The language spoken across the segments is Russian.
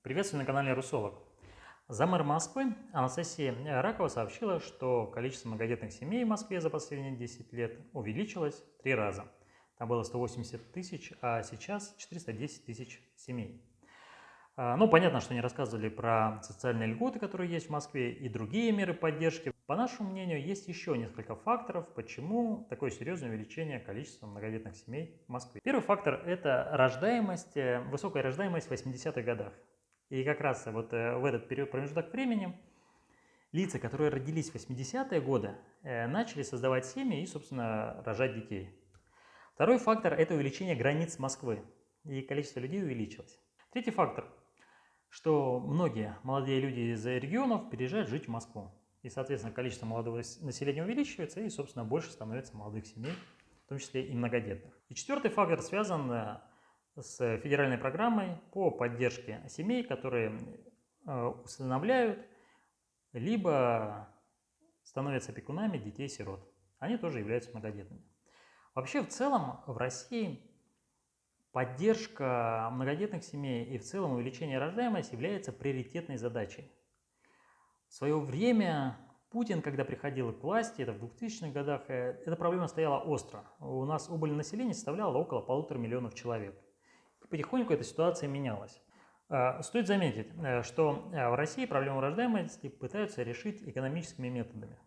Приветствую на канале Русолог. Замэр Москвы Анастасия Ракова сообщила, что количество многодетных семей в Москве за последние 10 лет увеличилось в 3 раза. Там было 180 тысяч, а сейчас 410 тысяч семей. Ну, понятно, что они рассказывали про социальные льготы, которые есть в Москве, и другие меры поддержки. По нашему мнению, есть еще несколько факторов, почему такое серьезное увеличение количества многодетных семей в Москве. Первый фактор – это рождаемость, высокая рождаемость в 80-х годах. И как раз вот в этот период промежуток времени лица, которые родились в 80-е годы, начали создавать семьи и, собственно, рожать детей. Второй фактор – это увеличение границ Москвы, и количество людей увеличилось. Третий фактор – что многие молодые люди из регионов переезжают жить в Москву. И, соответственно, количество молодого населения увеличивается, и, собственно, больше становится молодых семей, в том числе и многодетных. И четвертый фактор связан с федеральной программой по поддержке семей, которые усыновляют, либо становятся опекунами детей-сирот. Они тоже являются многодетными. Вообще, в целом, в России поддержка многодетных семей и в целом увеличение рождаемости является приоритетной задачей. В свое время Путин, когда приходил к власти, это в 2000-х годах, эта проблема стояла остро. У нас убыль населения составляла около 1,5 миллиона человек. И потихоньку эта ситуация менялась. Стоит заметить, что в России проблему рождаемости пытаются решить экономическими методами.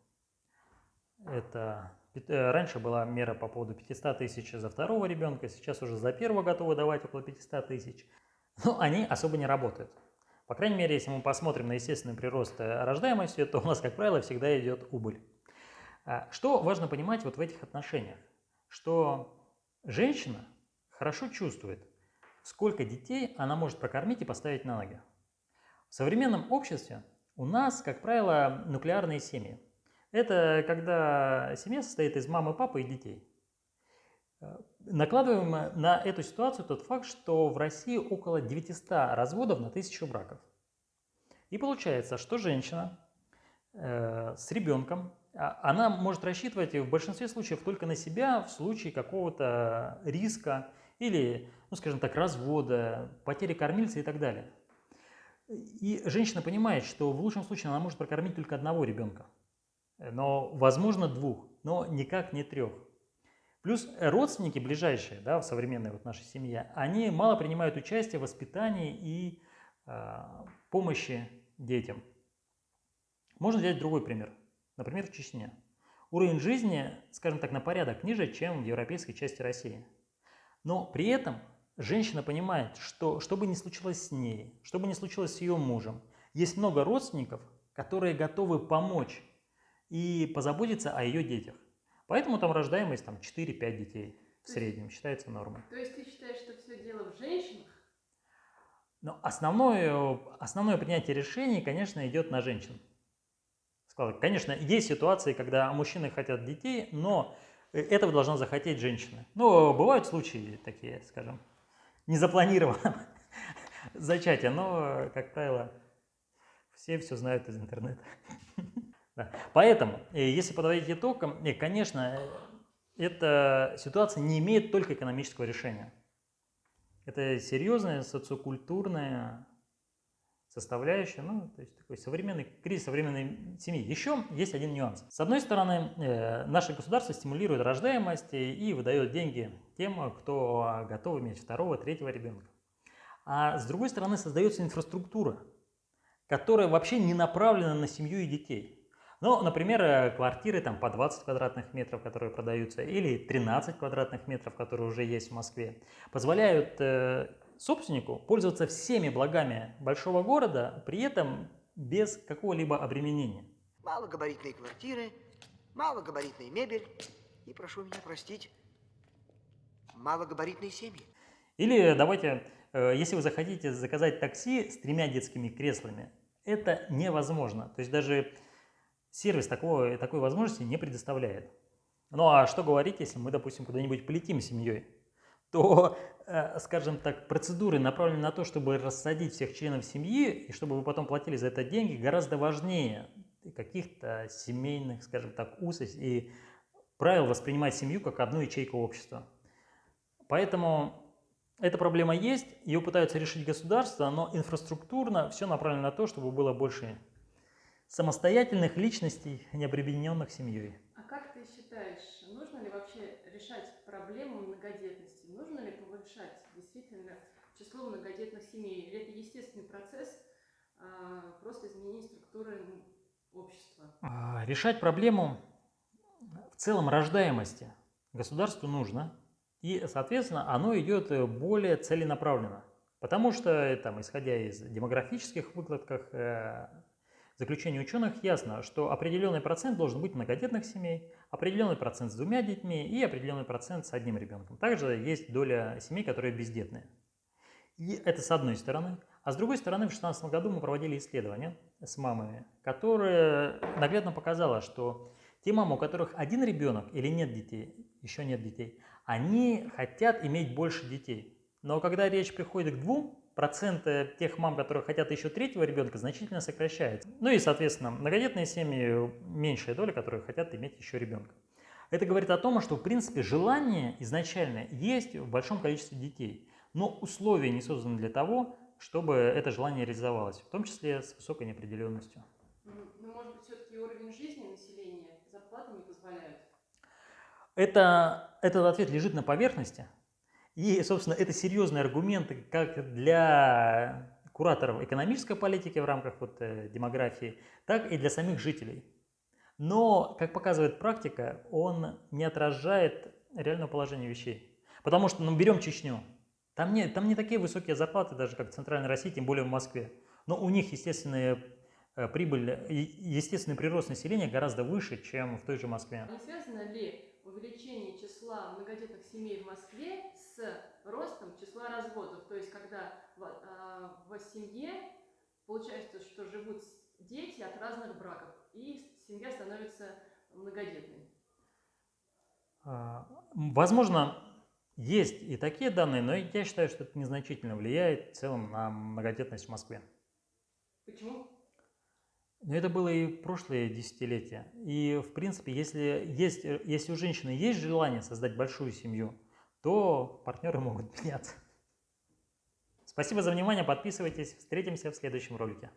Раньше была мера по поводу 500 тысяч за второго ребенка, сейчас уже за первого готовы давать около 500 тысяч. Но они особо не работают. По крайней мере, если мы посмотрим на естественный прирост рождаемости, то у нас, как правило, всегда идет убыль. Что важно понимать вот в этих отношениях? Что женщина хорошо чувствует, сколько детей она может прокормить и поставить на ноги. В современном обществе у нас, как правило, нуклеарные семьи. Это когда семья состоит из мамы, папы и детей. Накладываем на эту ситуацию тот факт, что в России около 900 разводов на 1000 браков. И получается, что женщина с ребенком, она может рассчитывать в большинстве случаев только на себя в случае какого-то риска или, ну скажем так, развода, потери кормильца и так далее. И женщина понимает, что в лучшем случае она может прокормить только одного ребенка. Но, возможно, 2, но никак не 3. Плюс родственники ближайшие, да, в современной вот нашей семье, они мало принимают участие в воспитании и помощи детям. Можно взять другой пример. Например, в Чечне. Уровень жизни, скажем так, на порядок ниже, чем в европейской части России. Но при этом женщина понимает, что бы ни случилось с ней, что бы ни случилось с ее мужем, есть много родственников, которые готовы помочь и позаботиться о ее детях. Поэтому там рождаемость 4-5 детей в среднем считается нормой. То есть ты считаешь, что все дело в женщинах? Но основное принятие решений, конечно, идет на женщин. Конечно, есть ситуации, когда мужчины хотят детей, но этого должна захотеть женщина. Но бывают случаи такие, скажем, незапланированного зачатия, но, как правило, все знают из интернета. Да. Поэтому, если подводить итог, конечно, эта ситуация не имеет только экономического решения. Это серьезная социокультурная составляющая, то есть такой современный кризис современной семьи. Еще есть один нюанс. С одной стороны, наше государство стимулирует рождаемость и выдает деньги тем, кто готов иметь второго, третьего ребенка. А с другой стороны, создается инфраструктура, которая вообще не направлена на семью и детей. Ну, например, квартиры по 20 квадратных метров, которые продаются, или 13 квадратных метров, которые уже есть в Москве, позволяют собственнику пользоваться всеми благами большого города, при этом без какого-либо обременения. Малогабаритные квартиры, малогабаритная мебель и, прошу меня простить, малогабаритные семьи. Или давайте, если вы захотите заказать такси с 3 детскими креслами, это невозможно. То есть даже сервис такой возможности не предоставляет. Ну а что говорить, если мы, допустим, куда-нибудь полетим с семьей, то, скажем так, процедуры, направленные на то, чтобы рассадить всех членов семьи, и чтобы вы потом платили за это деньги, гораздо важнее каких-то семейных, скажем так, уз и правил воспринимать семью как одну ячейку общества. Поэтому Эта проблема есть, ее пытаются решить государство, но инфраструктурно все направлено на то, чтобы было больше самостоятельных личностей, не обремененных семьей. А как ты считаешь, нужно ли вообще решать проблему многодетности? Нужно ли повышать действительно число многодетных семей? Или это естественный процесс, просто изменение структуры общества? Решать проблему в целом рождаемости государству нужно, и, соответственно, оно идет более целенаправленно. Потому что, там, исходя из демографических выкладок, заключений ученых, ясно, что определенный процент должен быть многодетных семей, определенный процент с 2 детьми и определенный процент с 1 ребенком. Также есть доля семей, которые бездетные. И это с одной стороны. А с другой стороны, в 2016 году мы проводили исследование с мамами, которое наглядно показало, что те мамы, у которых 1 ребенок или нет детей, еще нет детей, они хотят иметь больше детей. Но когда речь приходит к 2, проценты тех мам, которые хотят еще 3-го ребенка, значительно сокращается. Ну и, соответственно, многодетные семьи меньшая доля, которые хотят иметь еще ребенка. Это говорит о том, что, в принципе, желание изначально есть в большом количестве детей, но условия не созданы для того, чтобы это желание реализовалось, в том числе с высокой неопределенностью. Ну, может быть, все-таки уровень жизни населения, зарплаты не позволяют? Этот ответ лежит на поверхности, и, собственно, это серьезные аргументы как для кураторов экономической политики в рамках демографии, так и для самих жителей. Но, как показывает практика, он не отражает реальное положение вещей. Потому что, берем Чечню. Там не такие высокие зарплаты, даже как в Центральной России, тем более в Москве. Но у них естественный прирост населения гораздо выше, чем в той же Москве. Не связано ли увеличение числа многодетных семей в Москве с ростом числа разводов? То есть, когда в семье получается, что живут дети от разных браков, и семья становится многодетной. Возможно, есть и такие данные, но я считаю, что это незначительно влияет в целом на многодетность в Москве. Почему? Но это было и в прошлые десятилетия. И, в принципе, если у женщины есть желание создать большую семью, то партнеры могут меняться. Спасибо за внимание, подписывайтесь, встретимся в следующем ролике.